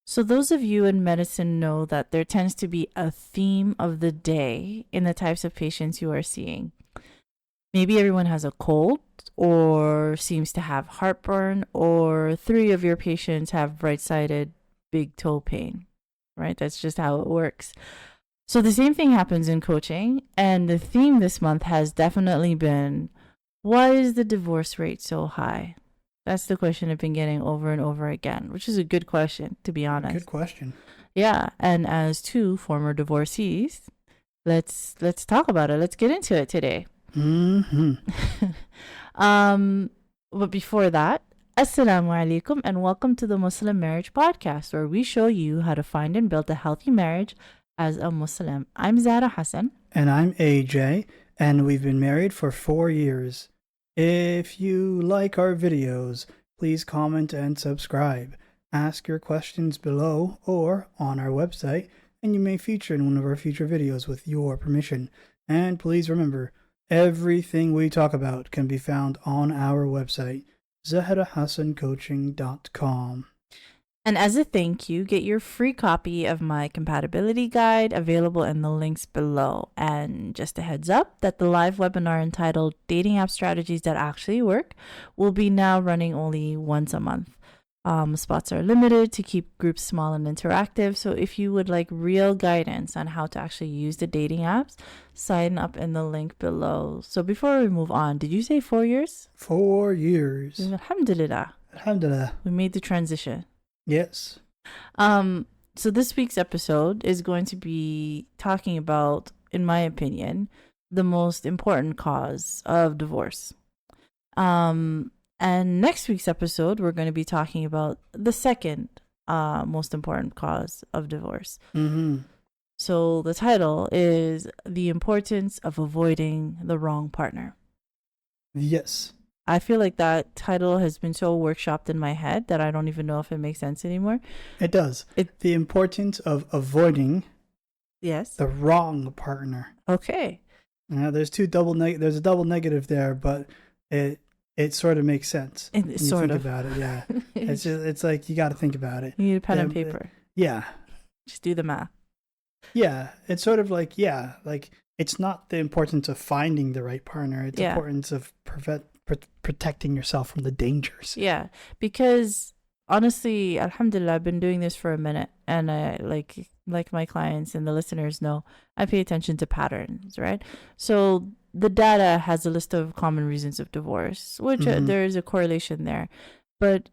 So, those of you in medicine know that there tends to be a theme of the day in the types of patients you are seeing. Maybe everyone has a cold or seems to have heartburn, or three of your patients have right sided big toe pain, right? That's just how it works. So, the same thing happens in coaching, and the theme this month has definitely been, why is the divorce rate so high? That's the question I've been getting over and over again, which is a good question, to be honest. Good question. Yeah, and as two former divorcees, let's talk about it. Let's get into it today. Mm-hmm. But before that, Assalamu alaikum and welcome to the Muslim Marriage Podcast, where we show you how to find and build a healthy marriage as a Muslim. I'm Zara Hassan. And I'm AJ, and we've been married for 4 years. If you like our videos, please comment and subscribe. Ask your questions below or on our website, and you may feature in one of our future videos with your permission. And please remember, everything we talk about can be found on our website, zahrahassancoaching.com. And as a thank you, get your free copy of my compatibility guide available in the links below. And just a heads up that the live webinar entitled Dating App Strategies That Actually Work will be now running only once a month. Spots are limited to keep groups small and interactive. So if you would like real guidance on how to actually use the dating apps, sign up in the link below. So before we move on, did you say 4 years? 4 years. Alhamdulillah. Alhamdulillah. We made the transition. Yes. So this week's episode is going to be talking about, in my opinion, the most important cause of divorce. And next week's episode, we're going to be talking about the second most important cause of divorce. Mm-hmm. So the title is The Importance of Avoiding the Wrong Partner. Yes. I feel like that title has been so workshopped in my head that I don't even know if it makes sense anymore. It does. The importance of avoiding the wrong partner. Okay. There's there's a double negative there, but it sort of makes sense. When you think about it, yeah. It's like you got to think about it. You need a pen and paper. Yeah. Just do the math. Yeah, it's sort of like it's not the importance of finding the right partner. It's the importance of protecting yourself from the dangers. Yeah, because honestly, alhamdulillah, I've been doing this for a minute, and I like my clients and the listeners know, I pay attention to patterns, right? So the data has a list of common reasons of divorce, which there is a correlation there. But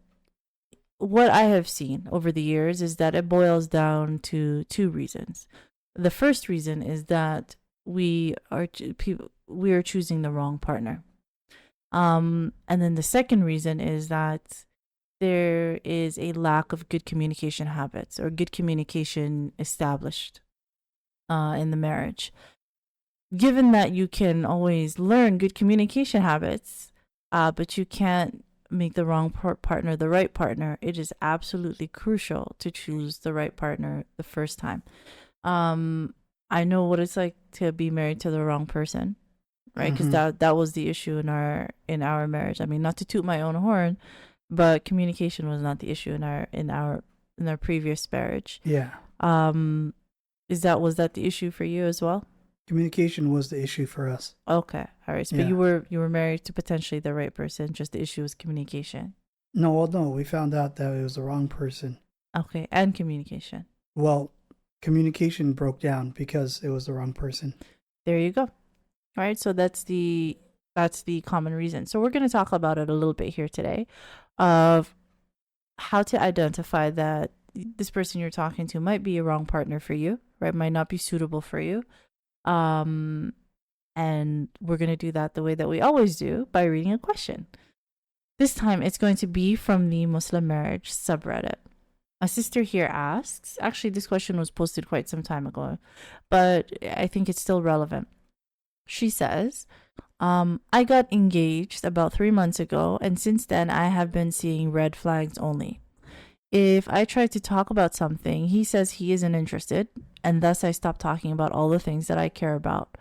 what I have seen over the years is that it boils down to two reasons. The first reason is that we are choosing the wrong partner. And then the second reason is that there is a lack of good communication habits or good communication established in the marriage. Given that you can always learn good communication habits, but you can't make the wrong partner the right partner, it is absolutely crucial to choose the right partner the first time. I know what it's like to be married to the wrong person. Right, because that was the issue in our marriage. I mean, not to toot my own horn, but communication was not the issue in our previous marriage. Yeah. Was that the issue for you as well? Communication was the issue for us. Okay, all right. So, but you were married to potentially the right person. Just the issue was communication. No, we found out that it was the wrong person. Okay, and communication. Well, communication broke down because it was the wrong person. There you go. All right, so that's the common reason. So we're going to talk about it a little bit here today, of how to identify that this person you're talking to might be a wrong partner for you, right? Might not be suitable for you. And we're going to do that the way that we always do, by reading a question. This time it's going to be from the Muslim Marriage subreddit. A sister here asks, actually this question was posted quite some time ago, but I think it's still relevant. She says, I got engaged about 3 months ago, and since then I have been seeing red flags only. If I try to talk about something, he says he isn't interested, and thus I stop talking about all the things that I care about.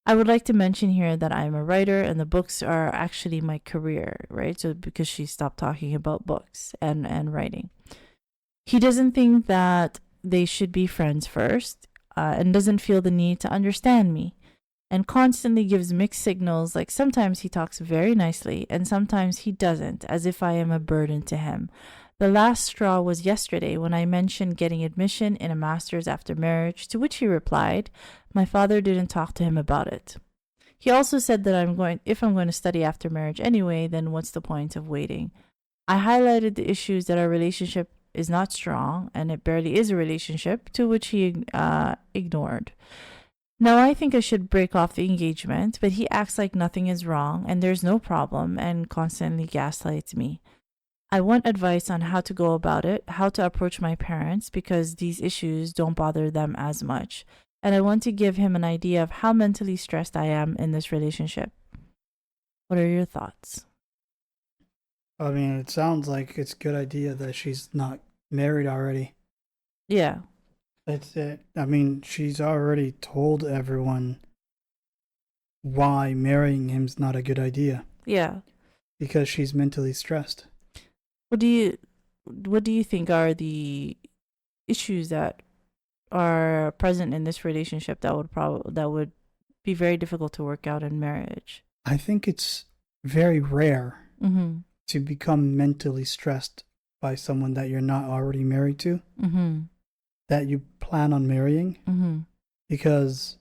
I would like to mention here that I'm a writer, and the books are actually my career, right? So because she stopped talking about books and writing. He doesn't think that they should be friends first, and doesn't feel the need to understand me, and constantly gives mixed signals. Like sometimes he talks very nicely and sometimes he doesn't, as if I am a burden to him. The last straw was yesterday when I mentioned getting admission in a master's after marriage, to which he replied, my father didn't talk to him about it. He also said that if I'm going to study after marriage anyway, then what's the point of waiting? I highlighted the issues that our relationship is not strong and it barely is a relationship, to which he ignored. Now I think I should break off the engagement, but he acts like nothing is wrong and there's no problem and constantly gaslights me. I want advice on how to go about it, how to approach my parents, because these issues don't bother them as much. And I want to give him an idea of how mentally stressed I am in this relationship. What are your thoughts? I mean, it sounds like it's a good idea that she's not married already. Yeah. It's it. I mean, she's already told everyone why marrying him's not a good idea. Yeah. Because she's mentally stressed. What do you think are the issues that are present in this relationship that would be very difficult to work out in marriage? I think it's very rare Mm-hmm. to become mentally stressed by someone that you're not already married to, Mm-hmm. that you plan on marrying, Mm-hmm. because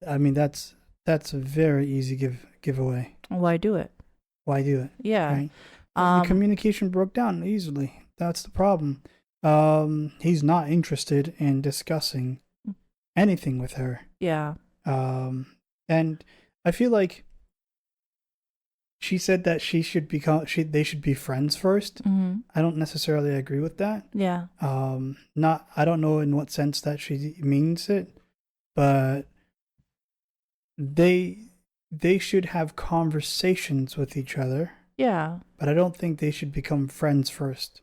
I mean that's a very easy giveaway. Why do it? Why do it? Yeah. Right? The communication broke down easily. That's the problem. He's not interested in discussing anything with her. Yeah. And I feel like she said that they should be friends first. Mm-hmm. I don't necessarily agree with that. Yeah. I don't know in what sense that she means it, but they should have conversations with each other. Yeah. But I don't think they should become friends first.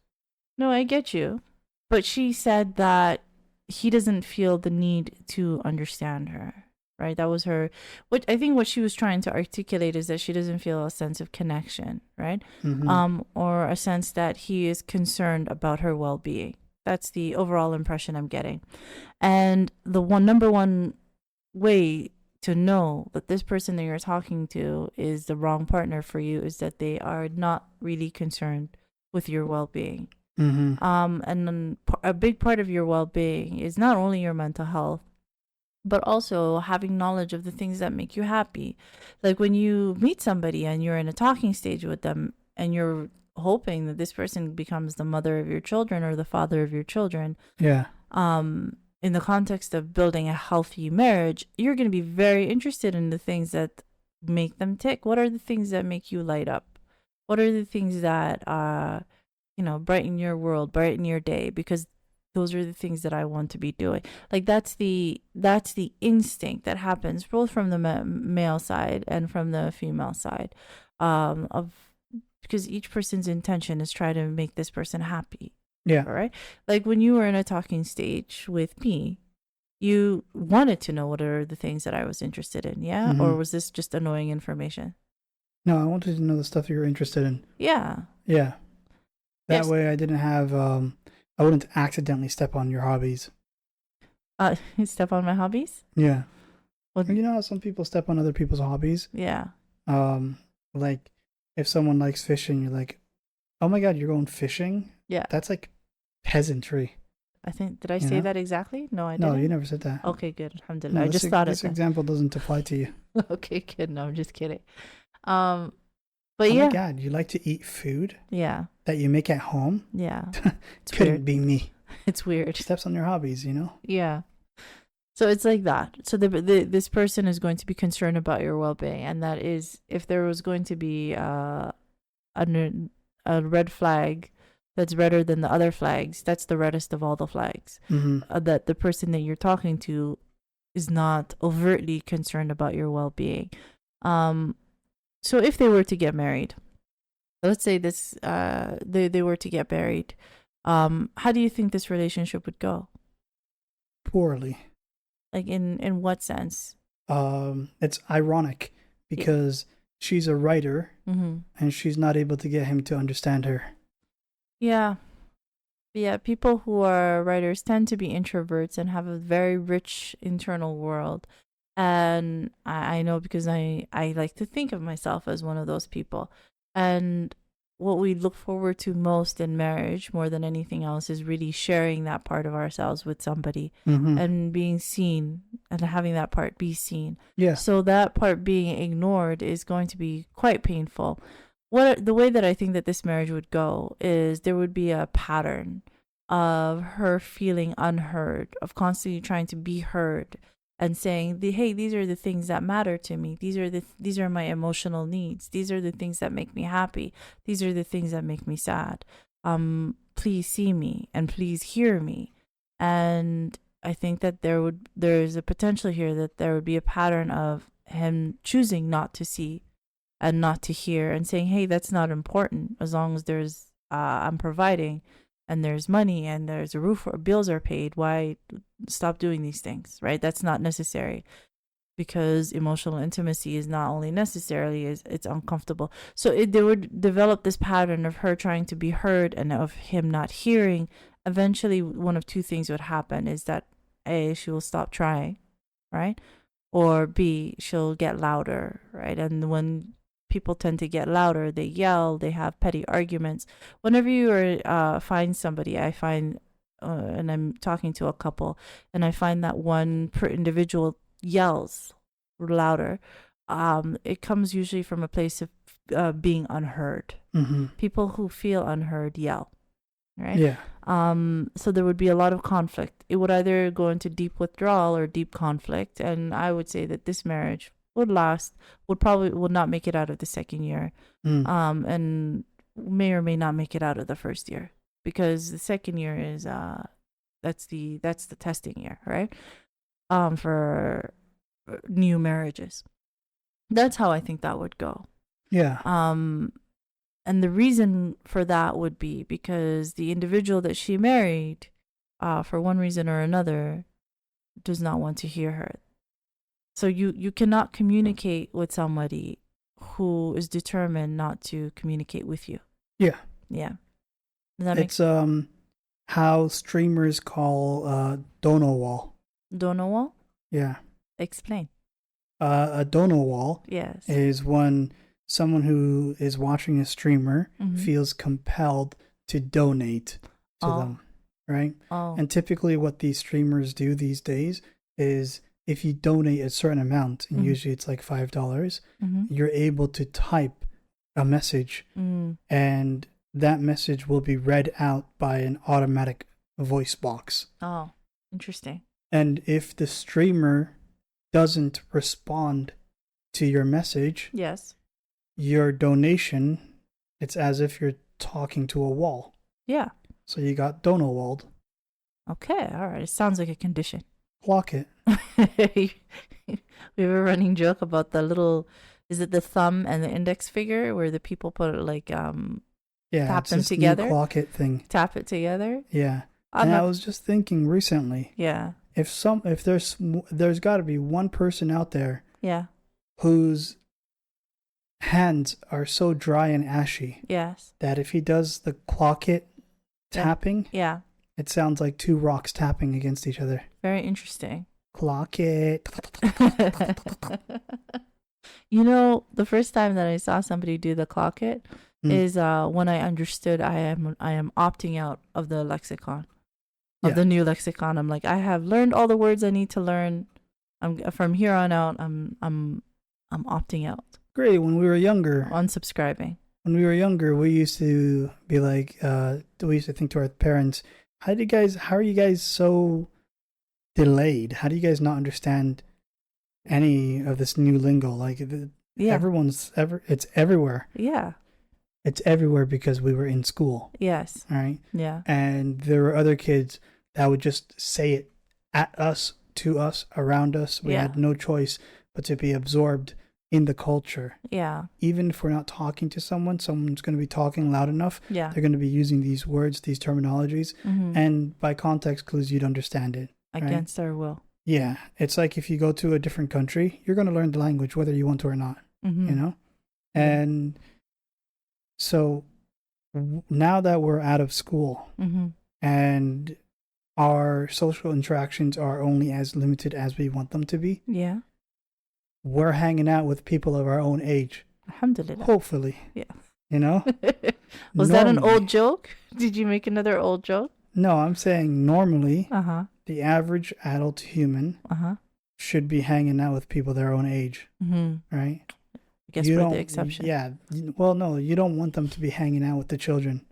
No, I get you. But she said that he doesn't feel the need to understand her, right? That was her. What she was trying to articulate is that she doesn't feel a sense of connection, right? Mm-hmm. Or a sense that he is concerned about her well-being. That's the overall impression I'm getting. And the number one way to know that this person that you're talking to is the wrong partner for you is that they are not really concerned with your well-being. Mm-hmm. And then a big part of your well-being is not only your mental health, but also having knowledge of the things that make you happy. Like when you meet somebody and you're in a talking stage with them and you're hoping that this person becomes the mother of your children or the father of your children. Yeah. In the context of building a healthy marriage, you're going to be very interested in the things that make them tick. What are the things that make you light up? What are the things that brighten your world, brighten your day? Because those are the things that I want to be doing. Like that's the instinct that happens both from the male side and from the female side, because each person's intention is try to make this person happy. Yeah. All right. Like when you were in a talking stage with me, you wanted to know what are the things that I was interested in. Yeah. Mm-hmm. Or was this just annoying information? No, I wanted to know the stuff you're interested in. Yeah. Yeah. That Yes. way I didn't have, I wouldn't accidentally step on your hobbies. Step on my hobbies? Yeah. What? You know how some people step on other people's hobbies? Yeah. Like if someone likes fishing, you're like, oh my God, you're going fishing? Yeah. That's like peasantry. I think, did I say that exactly? No, I didn't. No, you never said that. Okay, good. Alhamdulillah. No, I just thought this example doesn't apply to you. Okay, good. No, I'm just kidding. But oh yeah. my God, you like to eat food? Yeah. That you make at home? Yeah. It's Couldn't weird. be me. It's weird. Steps on your hobbies, you know? Yeah. So it's like that. So this person is going to be concerned about your well-being, and that is if there was going to be a red flag that's redder than the other flags, that's the reddest of all the flags. Mm-hmm. That the person that you're talking to is not overtly concerned about your well-being. So if they were to get married, let's say this they were to get married, how do you think this relationship would go? Poorly. Like in what sense? It's ironic because she's a writer Mm-hmm. and she's not able to get him to understand her. Yeah. Yeah, people who are writers tend to be introverts and have a very rich internal world. And I know because I like to think of myself as one of those people. And what we look forward to most in marriage, more than anything else, is really sharing that part of ourselves with somebody Mm-hmm. and being seen and having that part be seen. Yeah. So that part being ignored is going to be quite painful. The way that I think that this marriage would go is there would be a pattern of her feeling unheard, of constantly trying to be heard and saying, "Hey, these are the things that matter to me. These are my emotional needs. These are the things that make me happy. These are the things that make me sad. Please see me and please hear me." And I think that there's a potential here that there would be a pattern of him choosing not to see and not to hear and saying, "Hey, that's not important as long as there's I'm providing and there's money and there's a roof or bills are paid. Why stop doing these things?" Right? That's not necessary, because emotional intimacy is not only necessarily, it's uncomfortable. So they would develop this pattern of her trying to be heard and of him not hearing. Eventually, one of two things would happen: is that A, she will stop trying, right? Or B, she'll get louder, right? And when people tend to get louder, they yell, they have petty arguments. Whenever you find somebody, I find, and I'm talking to a couple, and I find that one per individual yells louder, it comes usually from a place of being unheard. Mm-hmm. People who feel unheard yell, right? Yeah. So there would be a lot of conflict. It would either go into deep withdrawal or deep conflict, and I would say that this marriage would not make it out of the second year, Mm. and may or may not make it out of the first year, because the second year is that's the testing year, right? For new marriages. That's how I think that would go. Yeah. And the reason for that would be because the individual that she married, for one reason or another, does not want to hear her. So you cannot communicate with somebody who is determined not to communicate with you. Yeah. Yeah. Does that make It's how streamers call dono wall. Dono wall? Yeah. Explain. A dono wall Yes. is when someone who is watching a streamer Mhm. feels compelled to donate to Oh. them, right? Oh. And typically what these streamers do these days is if you donate a certain amount, and Mhm. usually it's like $5, Mhm. you're able to type a message, and that message will be read out by an automatic voice box. Oh, interesting. And if the streamer doesn't respond to your message, Yes. your donation, it's as if you're talking to a wall. Yeah. So you got dono walled. Okay. All right. It sounds like a condition. Clock it. We have a running joke about the little, is it the thumb and the index finger where the people put it like Yeah, tap it's them this together? new clock it thing. Tap it together? Yeah. And I was just thinking recently, Yeah. if there's got to be one person out there Yeah. whose hands are so dry and ashy Yes. that if he does the clock it tapping, Yeah. it sounds like two rocks tapping against each other. Very interesting. Clock it. You know, the first time that I saw somebody do the clock it is when I understood I am opting out of the lexicon, of the new lexicon. I'm like, I have learned all the words I need to learn. From here on out, I'm opting out. Great. When we were younger, Unsubscribing. we used to be like, we used to think to our parents, how are you guys so delayed? How do you guys not understand any of this new lingo? Like, it's everywhere. Yeah. It's everywhere because we were in school. Yes. All right. Yeah. And there were other kids that would just say it at us, to us, around us. We had no choice but to be absorbed in the culture. Yeah. Even if we're not talking to someone's going to be talking loud enough. Yeah. They're going to be using these words, these terminologies. Mm-hmm. And by context clues, you'd understand it. Against our will. Yeah. It's like if you go to a different country, you're going to learn the language whether you want to or not. Mm-hmm. You know? And so now that we're out of school, mm-hmm. and our social interactions are only as limited as we want them to be, Yeah. we're hanging out with people of our own age. Alhamdulillah. Hopefully. Yeah. You know? Was that an Normally. old joke? Did you make another old joke? No, I'm saying normally Uh-huh. the average adult human Uh-huh. should be hanging out with people their own age, Mm-hmm. right? I guess You we're don't, the exception. Yeah. Well, no, you don't want them to be hanging out with the children.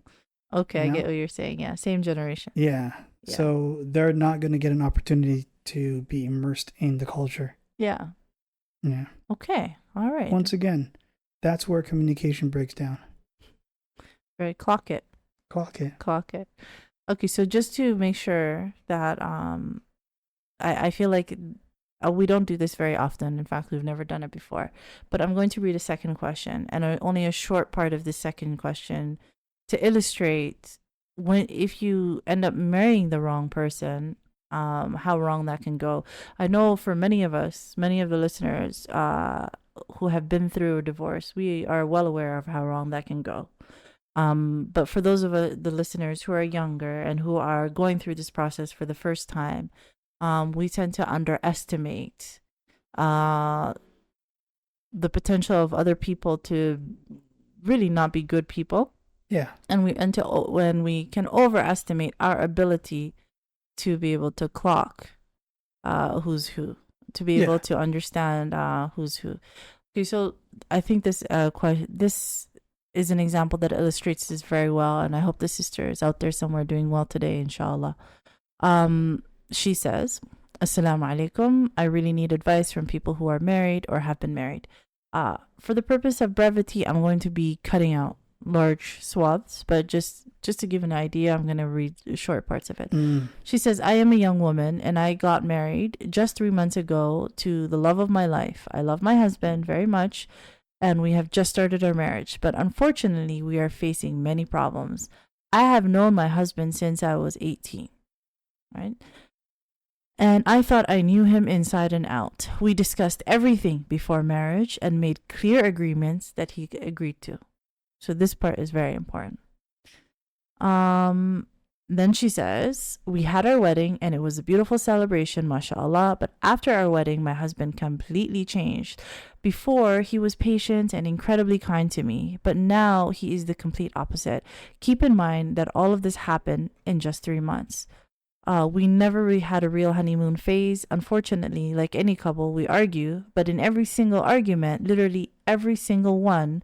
Okay, You I know? get what you're saying. Yeah, same generation. Yeah. Yeah. So they're not going to get an opportunity to be immersed in the culture. Yeah. Yeah. Okay. All right. Once again, that's where communication breaks down. Right. Clock it. Clock it. Clock it. Okay, so just to make sure that I feel like we don't do this very often. In fact, we've never done it before. But I'm going to read a second question, and only a short part of the second question to illustrate if you end up marrying the wrong person, how wrong that can go. I know for many of us, many of the listeners who have been through a divorce, we are well aware of how wrong that can go. But for those of the listeners who are younger and who are going through this process for the first time, we tend to underestimate the potential of other people to really not be good people. Yeah. And when we can overestimate our ability to be able to clock who's who, to be able to understand who's who. Okay, so I think this is an example that illustrates this very well, and I hope the sister is out there somewhere doing well today, In Shaa Allah. She says, Assalamu alaikum. I really need advice from people who are married or have been married. For the purpose of brevity, I'm going to be cutting out large swaths, but just to give an idea, I'm going to read short parts of it. She says, I am a young woman and I got married just 3 months ago to the love of my life. I love my husband very much and we have just started our marriage, but unfortunately we are facing many problems. I have known my husband since I was 18, right? And I thought I knew him inside and out. We discussed everything before marriage and made clear agreements that he agreed to. So this part is very important. Then she says, we had our wedding and it was a beautiful celebration, mashallah. But after our wedding, my husband completely changed. Before, he was patient and incredibly kind to me, but now he is the complete opposite. Keep in mind that all of this happened in just 3 months. We never really had a real honeymoon phase. Unfortunately, like any couple, we argue, but in every single argument, literally every single one,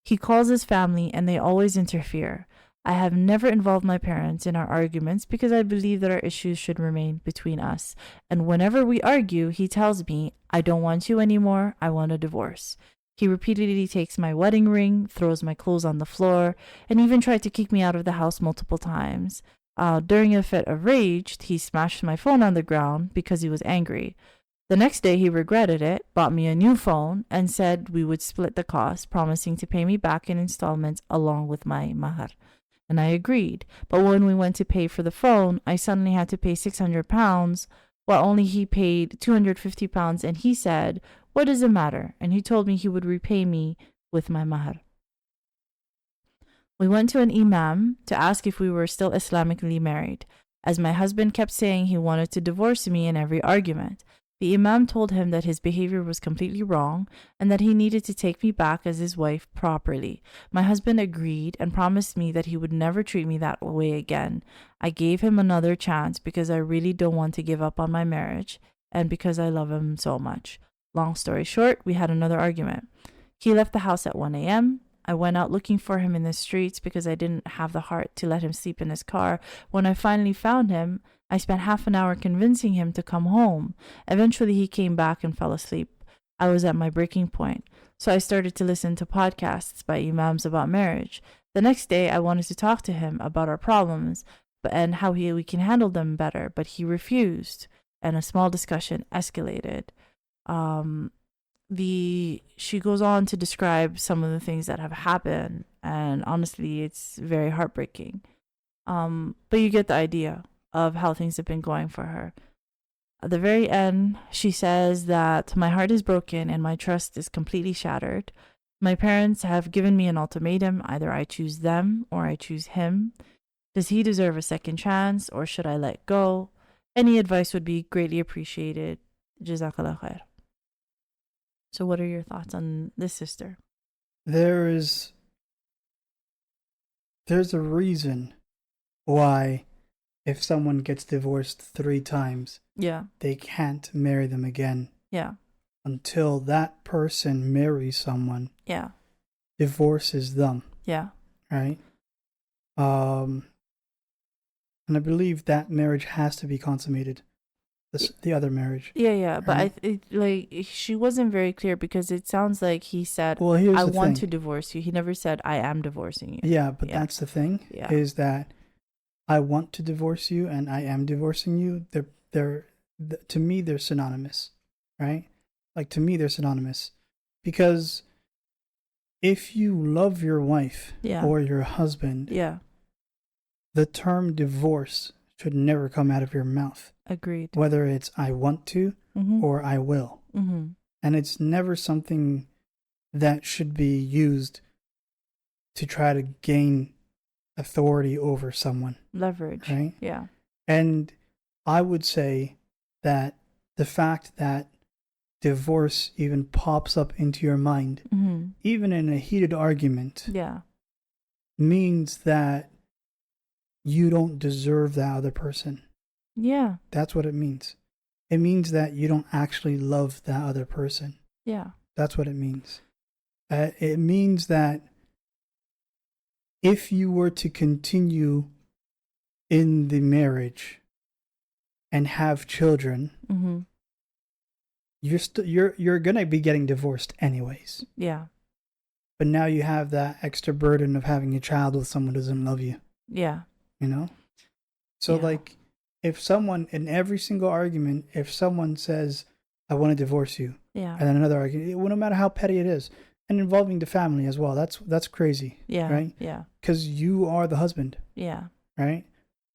he calls his family and they always interfere. I have never involved my parents in our arguments because I believe that our issues should remain between us. And whenever we argue, he tells me, I don't want you anymore. I want a divorce. He repeatedly takes my wedding ring, throws my clothes on the floor, and even tried to kick me out of the house multiple times. During a fit of rage, he smashed my phone on the ground because he was angry. The next day, he regretted it, bought me a new phone, and said we would split the cost, promising to pay me back in installments along with my mahar. And I agreed. But when we went to pay for the phone, I suddenly had to pay £600, while only he paid £250, and he said, what does it matter? And he told me he would repay me with my mahar. We went to an imam to ask if we were still Islamically married, as my husband kept saying he wanted to divorce me in every argument. The imam told him that his behavior was completely wrong and that he needed to take me back as his wife properly. My husband agreed and promised me that he would never treat me that way again. I gave him another chance because I really don't want to give up on my marriage and because I love him so much. Long story short, we had another argument. He left the house at 1 a.m. I went out looking for him in the streets because I didn't have the heart to let him sleep in his car. When I finally found him, I spent half an hour convincing him to come home. Eventually, he came back and fell asleep. I was at my breaking point. So I started to listen to podcasts by imams about marriage. The next day, I wanted to talk to him about our problems and how we can handle them better, but he refused, and a small discussion escalated. She goes on to describe some of the things that have happened, and honestly, it's very heartbreaking. But you get the idea of how things have been going for her. At the very end, she says that my heart is broken and my trust is completely shattered. My parents have given me an ultimatum. Either I choose them or I choose him. Does he deserve a second chance, or should I let go? Any advice would be greatly appreciated. Jazaa K'Allah Khayr. So what are your thoughts on this, sister? There's a reason why if someone gets divorced 3 times, Yeah. they can't marry them again Yeah. until that person marries someone, Yeah. divorces them, Yeah. right? And I believe that marriage has to be consummated. The other marriage. Yeah. But right? like she wasn't very clear, because it sounds like he said, Well, here's I the want thing. to divorce you. He never said, I am divorcing you. Yeah, but Yeah. that's the thing, Yeah. is that I want to divorce you and I am divorcing you. To me, they're synonymous, right? Like, to me, they're synonymous. Because if you love your wife Yeah. or your husband, Yeah. the term divorce should never come out of your mouth. Agreed. Whether it's I want to Mm-hmm. or I will. Mm-hmm. And it's never something that should be used to try to gain authority over someone. Leverage. Right? Yeah. And I would say that the fact that divorce even pops up into your mind, Mm-hmm. even in a heated argument, Yeah. means that you don't deserve that other person. Yeah. That's what it means. It means that you don't actually love that other person. Yeah. That's what it means. It means that if you were to continue in the marriage and have children, Mm-hmm. you're gonna be getting divorced anyways. Yeah. But now you have that extra burden of having a child with someone who doesn't love you. Yeah. You know? So Yeah. like, if someone, in every single argument, if someone says, I want to divorce you, Yeah. and then another argument, no matter how petty it is, and involving the family as well, that's crazy. Yeah. Right? Yeah. Because you are the husband, Yeah. right?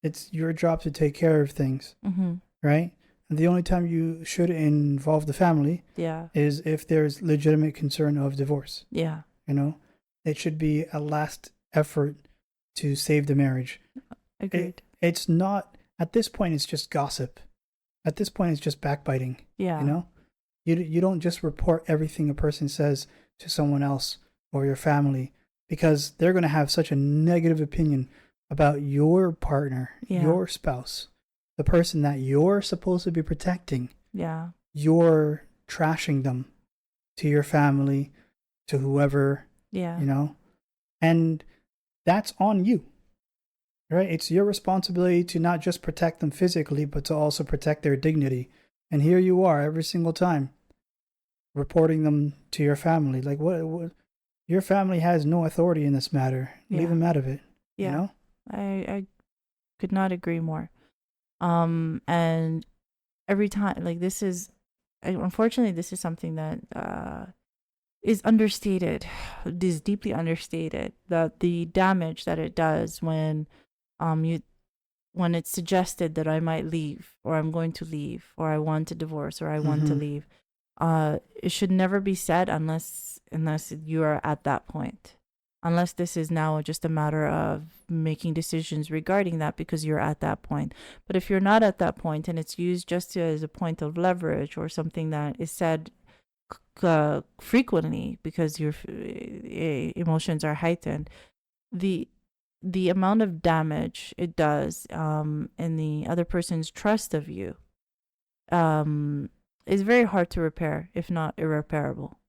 It's your job to take care of things, Mm-hmm. right? And the only time you should involve the family Yeah. is if there's legitimate concern of divorce. Yeah. You know, it should be a last effort to save the marriage. Agreed. It's not, at this point, it's just gossip. At this point, it's just backbiting. Yeah. You know, you don't just report everything a person says to someone else or your family, because they're going to have such a negative opinion about your partner, Yeah. your spouse, the person that you're supposed to be protecting. Yeah. You're trashing them to your family, to whoever, Yeah. you know, and that's on you, right? It's your responsibility to not just protect them physically, but to also protect their dignity. And here you are every single time reporting them to your family. Like, what your family has no authority in this matter. Yeah. Leave them out of it. Yeah. You know? I could not agree more. And every time, like, this is, unfortunately, this is something that is understated, is deeply understated, that the damage that it does when when it's suggested that I might leave, or I'm going to leave, or I want to divorce, or I want to leave, it should never be said unless you are at that point. Unless this is now just a matter of making decisions regarding that because you're at that point. But if you're not at that point and it's used just as a point of leverage or something that is said frequently because your emotions are heightened, the amount of damage it does in the other person's trust of you is very hard to repair, if not irreparable.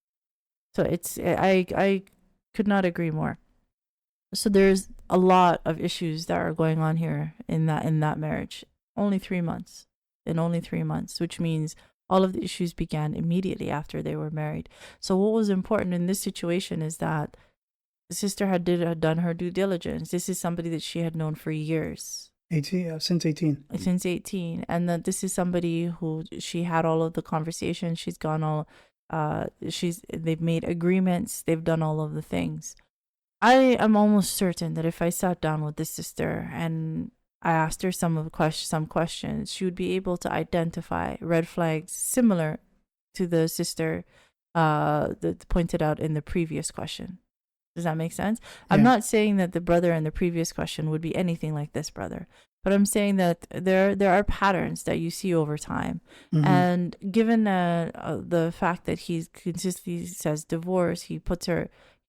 So it's I could not agree more. So there's a lot of issues that are going on here in that marriage. Only 3 months. In only 3 months, which means all of the issues began immediately after they were married. So what was important in this situation is that the sister had done her due diligence. This is somebody that she had known for years. Since 18. Since 18. And that this is somebody who she had all of the conversations. She's gone all, they've made agreements. They've done all of the things. I am almost certain that if I sat down with this sister and I asked her some questions, she would be able to identify red flags similar to the sister that pointed out in the previous question. Does that make sense? Yeah. I'm not saying that the brother in the previous question would be anything like this brother, but I'm saying that there are patterns that you see over time. And given the fact that he consistently says divorce, he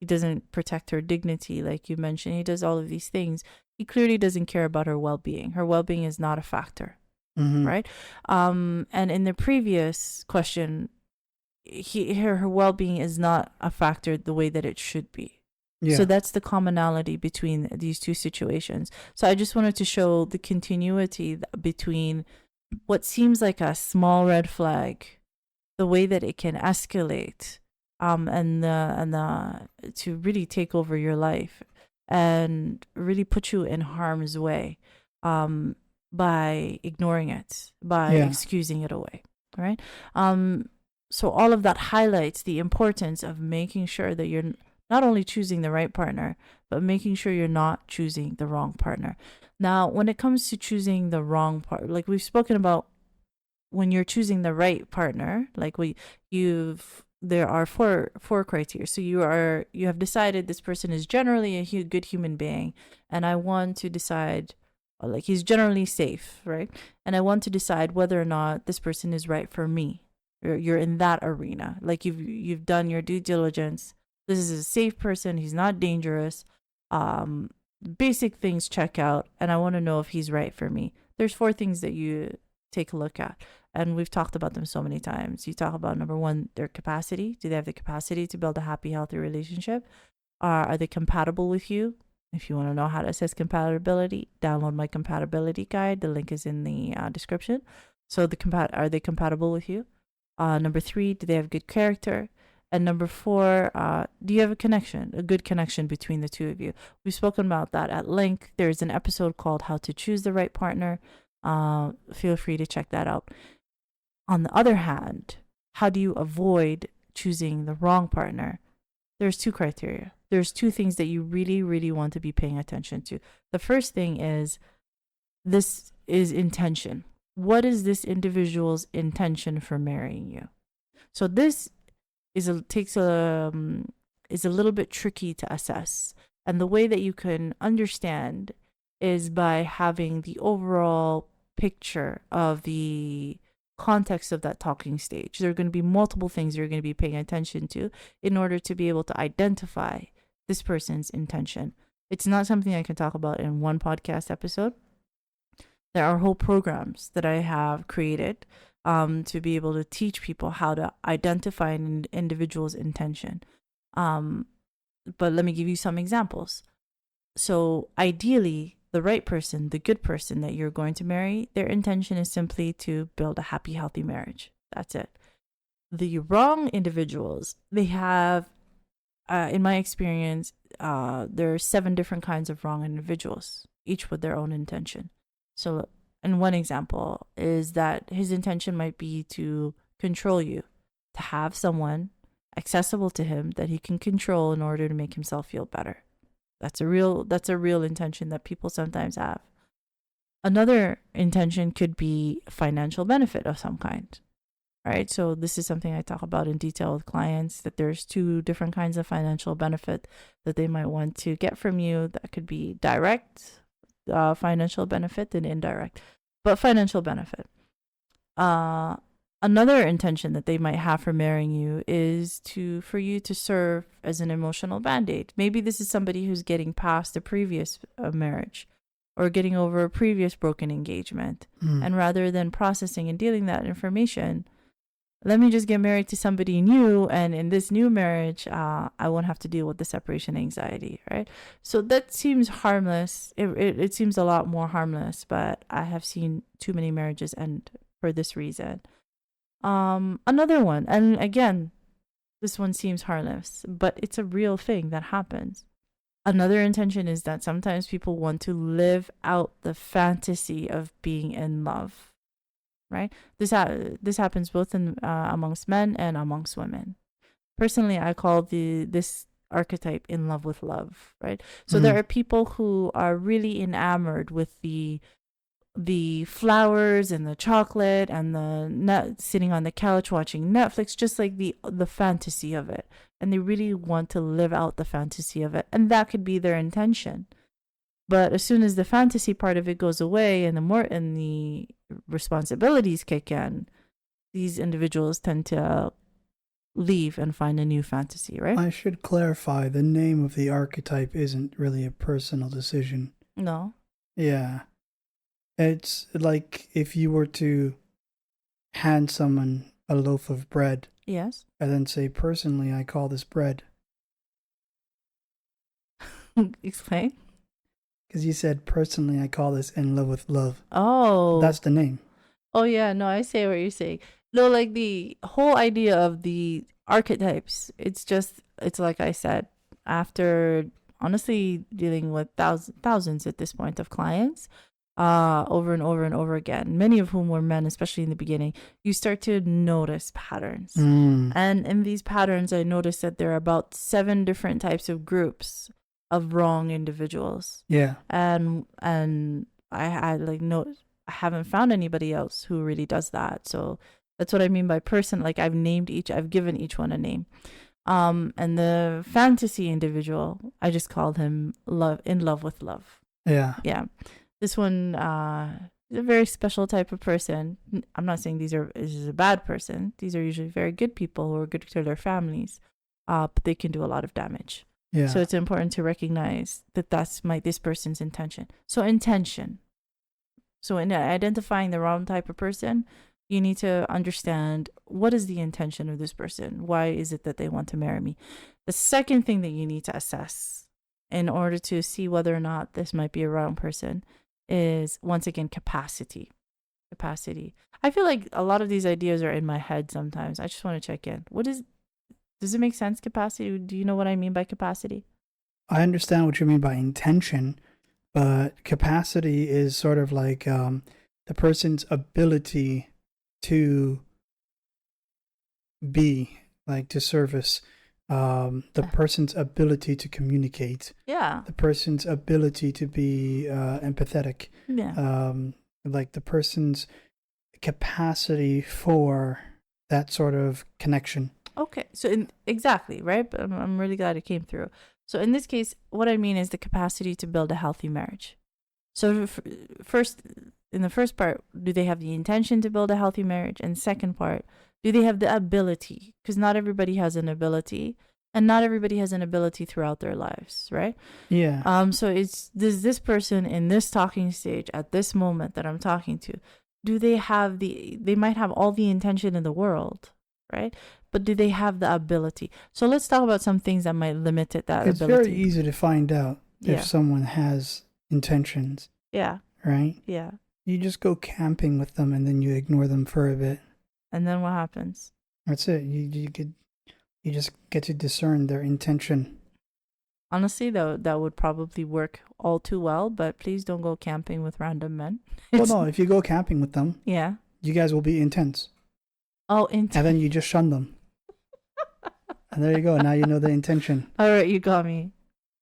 doesn't protect her dignity, like you mentioned. He does all of these things. He clearly doesn't care about her well-being. Her well-being is not a factor, right? And in the previous question, her well-being is not a factor the way that it should be. Yeah. So that's the commonality between these two situations. So I just wanted to show the continuity between what seems like a small red flag, the way that it can escalate, and to really take over your life and really put you in harm's way, by ignoring it, by excusing it away, right? So all of that highlights the importance of making sure that you're not only choosing the right partner, but making sure you're not choosing the wrong partner. Now, when it comes to choosing the wrong partner, like we've spoken about, when you're choosing the right partner, like there are four criteria. So you have decided this person is generally a good human being, and I want to decide, like, he's generally safe, right? And I want to decide whether or not this person is right for me. You're in that arena, like you've done your due diligence. This is a safe person. He's not dangerous. Basic things check out, and I want to know if he's right for me. There's 4 things that you take a look at, and we've talked about them so many times. You talk about, number 1, their capacity. Do they have the capacity to build a happy, healthy relationship? Are they compatible with you? If you want to know how to assess compatibility, download my compatibility guide. The link is in the description. So are they compatible with you? Number 3, do they have good character? And number 4, do you have a good connection between the two of you? We've spoken about that at length. There's an episode called How to Choose the Right Partner. Feel free to check that out. On the other hand, how do you avoid choosing the wrong partner? There's 2 criteria. There's 2 things that you really, really want to be paying attention to. The first thing is intention. What is this individual's intention for marrying you? So this is a little bit tricky to assess. And the way that you can understand is by having the overall picture of the context of that talking stage. There are going to be multiple things you're going to be paying attention to in order to be able to identify this person's intention. It's not something I can talk about in one podcast episode. There are whole programs that I have created to be able to teach people how to identify an individual's intention. But let me give you some examples. So ideally, the right person, the good person that you're going to marry, their intention is simply to build a happy, healthy marriage. That's it. The wrong individuals, they have, in my experience, there are 7 different kinds of wrong individuals, each with their own intention. So, and one example is that his intention might be to control you, to have someone accessible to him that he can control in order to make himself feel better. That's a real intention that people sometimes have. Another intention could be financial benefit of some kind, right? So this is something I talk about in detail with clients, that there's 2 different kinds of financial benefit that they might want to get from you. That could be direct financial benefit and indirect, but financial benefit. Another intention that they might have for marrying you is for you to serve as an emotional band-aid. Maybe this is somebody who's getting past a previous marriage or getting over a previous broken engagement. And rather than processing and dealing that information, let me just get married to somebody new, and in this new marriage, I won't have to deal with the separation anxiety, right? So that seems harmless. It seems a lot more harmless, but I have seen too many marriages end for this reason. Another one, and again, this one seems harmless, but it's a real thing that happens. Another intention is that sometimes people want to live out the fantasy of being in love, right? This happens both amongst men and amongst women. Personally, I call this archetype in love with love, right? So there are people who are really enamored with the flowers and the chocolate and the sitting on the couch watching Netflix, just like the fantasy of it. and they really want to live out the fantasy of it, and that could be their intention. But as soon as the fantasy part of it goes away and the responsibilities kick in, these individuals tend to leave and find a new fantasy, right? I should clarify, the name of the archetype isn't really a personal decision. No. Yeah. It's like if you were to hand someone a loaf of bread Yes. and then say, personally, I call this bread. Explain. Because you said, personally, I call this In Love with Love. Oh. That's the name. Oh, yeah. No, I say what you're saying. No, like the whole idea of the archetypes, it's like I said, after honestly dealing with thousands at this point of clients, over and over and over again, many of whom were men, especially in the beginning, you start to notice patterns. And in these patterns, I noticed that there are about 7 different types of groups of wrong individuals. Yeah. And I haven't found anybody else who really does that. So that's what I mean by person. Like I've given each one a name. And the fantasy individual, I just called him in love with love. Yeah. Yeah. This one is a very special type of person. I'm not saying this is a bad person. These are usually very good people who are good to their families. But they can do a lot of damage. Yeah. So it's important to recognize that that's this person's intention. So intention. So in identifying the wrong type of person, you need to understand, what is the intention of this person? Why is it that they want to marry me? The second thing that you need to assess in order to see whether or not this might be a wrong person is, once again, capacity. Capacity. I feel like a lot of these ideas are in my head sometimes. I just want to check in. Does it make sense, capacity? Do you know what I mean by capacity? I understand what you mean by intention, but capacity is sort of like the person's ability to be, like to service, the person's ability to communicate. Yeah. The person's ability to be empathetic. Yeah. Like the person's capacity for that sort of connection. Okay, so exactly, right? But I'm really glad it came through. So in this case, what I mean is the capacity to build a healthy marriage. So in the first part, do they have the intention to build a healthy marriage? And second part, do they have the ability? Because not everybody has an ability, and not everybody has an ability throughout their lives, right? Yeah. So does this person in this talking stage at this moment that I'm talking to, do they have they might have all the intention in the world, right? But do they have the ability? So let's talk about some things that might limit that ability. It's very easy to find out if someone has intentions. Yeah. Right? Yeah. You just go camping with them and then you ignore them for a bit. And then what happens? That's it. You just get to discern their intention. Honestly, though, that would probably work all too well, but please don't go camping with random men. Well, no, if you go camping with them, yeah, you guys will be intense. Oh, intense. And then you just shun them. And there you go. Now you know the intention. All right, you got me.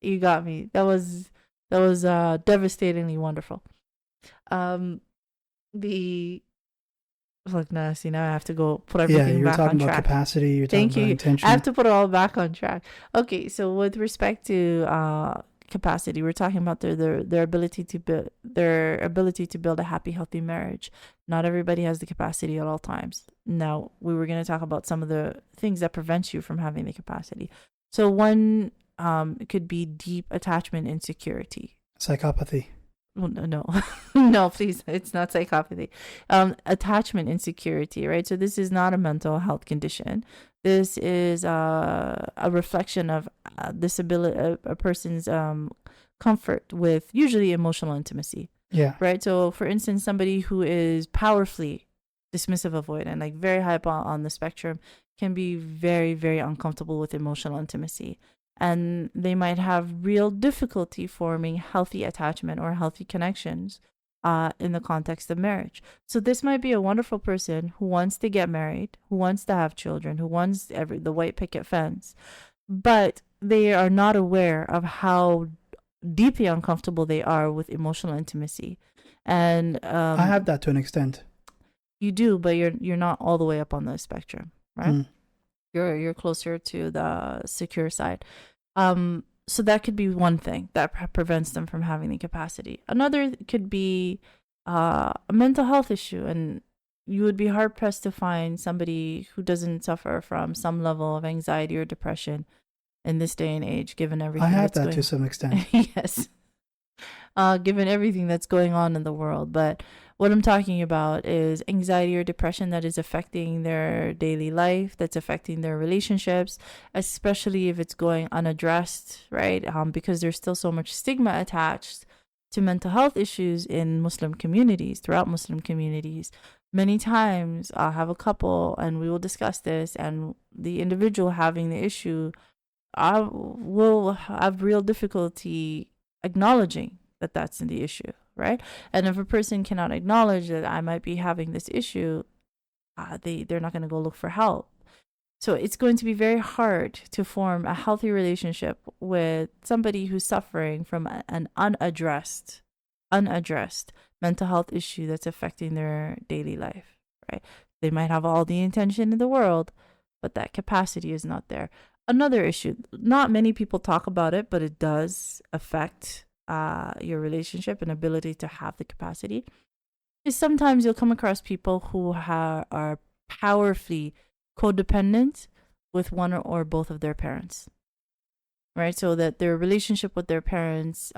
You got me. That was devastatingly wonderful. Look, now see, now I have to go put everything back on track. Yeah, you're talking about capacity. You're talking about intention. I have to put it all back on track. Okay, so with respect to capacity, we're talking about their ability to build a happy, healthy marriage. Not everybody has the capacity at all times. Now, we were going to talk about some of the things that prevent you from having the capacity. So one could be deep attachment insecurity. Psychopathy. No, no, please. It's not psychopathy. Attachment insecurity, right? So this is not a mental health condition. This is a reflection of a person's comfort with usually emotional intimacy. Yeah. Right. So, for instance, somebody who is powerfully dismissive avoidant, like very high up on the spectrum, can be very, very uncomfortable with emotional intimacy. And they might have real difficulty forming healthy attachment or healthy connections in the context of marriage. So this might be a wonderful person who wants to get married, who wants to have children, who wants the white picket fence, but they are not aware of how deeply uncomfortable they are with emotional intimacy. And I have that to an extent. You do, but you're not all the way up on the spectrum, right? you're closer to the secure side. So that could be one thing that prevents them from having the capacity. Another could be a mental health issue, and you would be hard pressed to find somebody who doesn't suffer from some level of anxiety or depression in this day and age, given everything I have that's that to some extent. yes, given everything that's going on in the world. But what I'm talking about is anxiety or depression that is affecting their daily life, that's affecting their relationships, especially if it's going unaddressed, right? Because there's still so much stigma attached to mental health issues in Muslim communities, throughout Muslim communities. Many times I'll have a couple and we will discuss this, and the individual having the issue I will have real difficulty acknowledging that that's the issue, right? And if a person cannot acknowledge that I might be having this issue, they're not going to go look for help. So it's going to be very hard to form a healthy relationship with somebody who's suffering from an unaddressed mental health issue that's affecting their daily life, right? They might have all the intention in the world, but that capacity is not there. Another issue, not many people talk about it, but it does affect your relationship and ability to have the capacity, is sometimes you'll come across people who are powerfully codependent with one or both of their parents, right? So that their relationship with their parents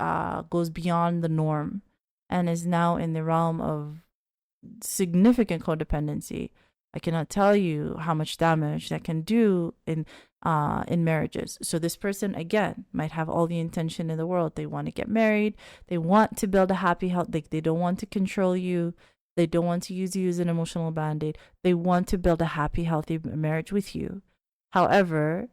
goes beyond the norm and is now in the realm of significant codependency. I cannot tell you how much damage that can do in marriages. So this person again might have all the intention in the world. They want to get married. They want to build a happy health. They don't want to control you. They don't want to use you as an emotional band-aid. They want to build a happy, healthy marriage with you. However,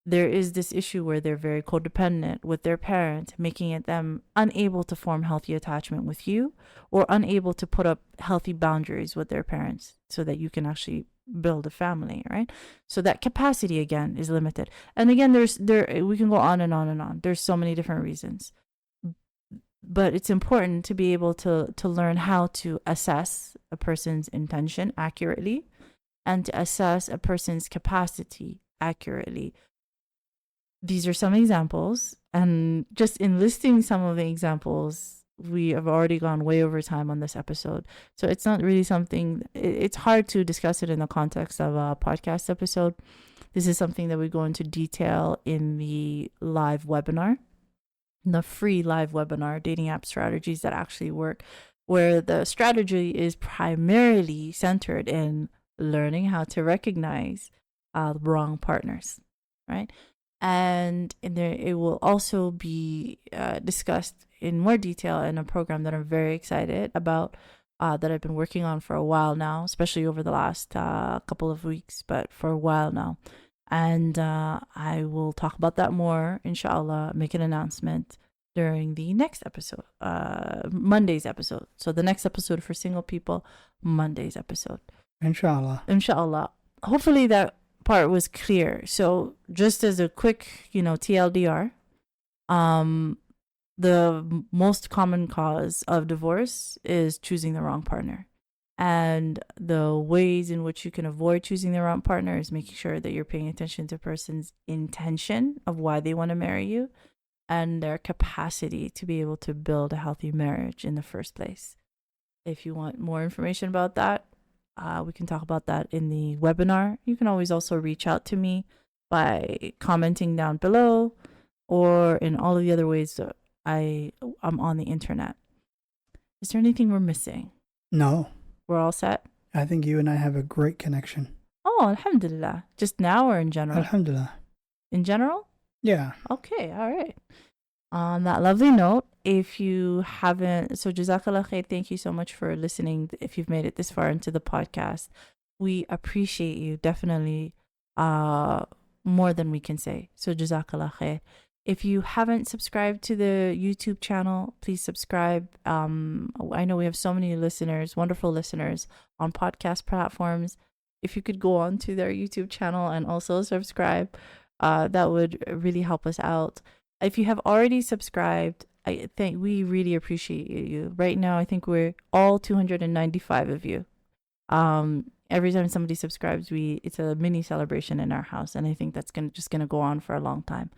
there is this issue where they're very codependent with their parent, making it them unable to form healthy attachment with you, or unable to put up healthy boundaries with their parents so that you can actually build a family, right? So that capacity again is limited. And again, we can go on and on and on. There's so many different reasons. But it's important to be able to learn how to assess a person's intention accurately and to assess a person's capacity accurately. These are some examples, and just in listing some of the examples, we have already gone way over time on this episode. So it's not really something, it's hard to discuss it in the context of a podcast episode. This is something that we go into detail in the live webinar, the free live webinar, Dating App Strategies That Actually Work, where the strategy is primarily centered in learning how to recognize wrong partners, right? And in there, it will also be discussed in more detail in a program that I'm very excited about, that I've been working on for a while now, especially over the last couple of weeks, but for a while now. And I will talk about that more, In Shaa Allah, make an announcement during the next episode, Monday's episode. So the next episode for single people, Monday's episode. In Shaa Allah. In Shaa Allah. Hopefully that part was clear. So just as a quick, TLDR, the most common cause of divorce is choosing the wrong partner. And the ways in which you can avoid choosing the wrong partner is making sure that you're paying attention to a person's intention of why they want to marry you and their capacity to be able to build a healthy marriage in the first place. If you want more information about that, we can talk about that in the webinar. You can always also reach out to me by commenting down below or in all of the other ways that I'm on the internet. Is there anything we're missing? No. We're all set? I think you and I have a great connection. Oh, alhamdulillah. Just now or in general? Alhamdulillah. In general? Yeah. Okay, all right. On that lovely note, if you haven't, so Jazaa K'Allah Khayr, thank you so much for listening. If you've made it this far into the podcast, we appreciate you definitely more than we can say. So Jazaa K'Allah Khayr. If you haven't subscribed to the YouTube channel, please subscribe. I know we have so many listeners, wonderful listeners on podcast platforms. If you could go on to their YouTube channel and also subscribe, that would really help us out. If you have already subscribed, I think we really appreciate you. Right now, I think we're all 295 of you. Every time somebody subscribes, it's a mini celebration in our house, and I think that's gonna go on for a long time.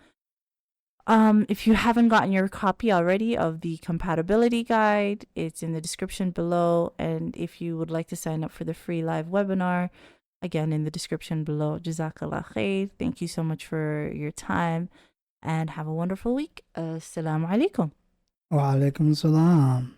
If you haven't gotten your copy already of the compatibility guide, it's in the description below. And if you would like to sign up for the free live webinar, again, in the description below. Jazaa K'Allah Khayr. Thank you so much for your time and have a wonderful week. Assalamu alaikum. Wa alaikum salam.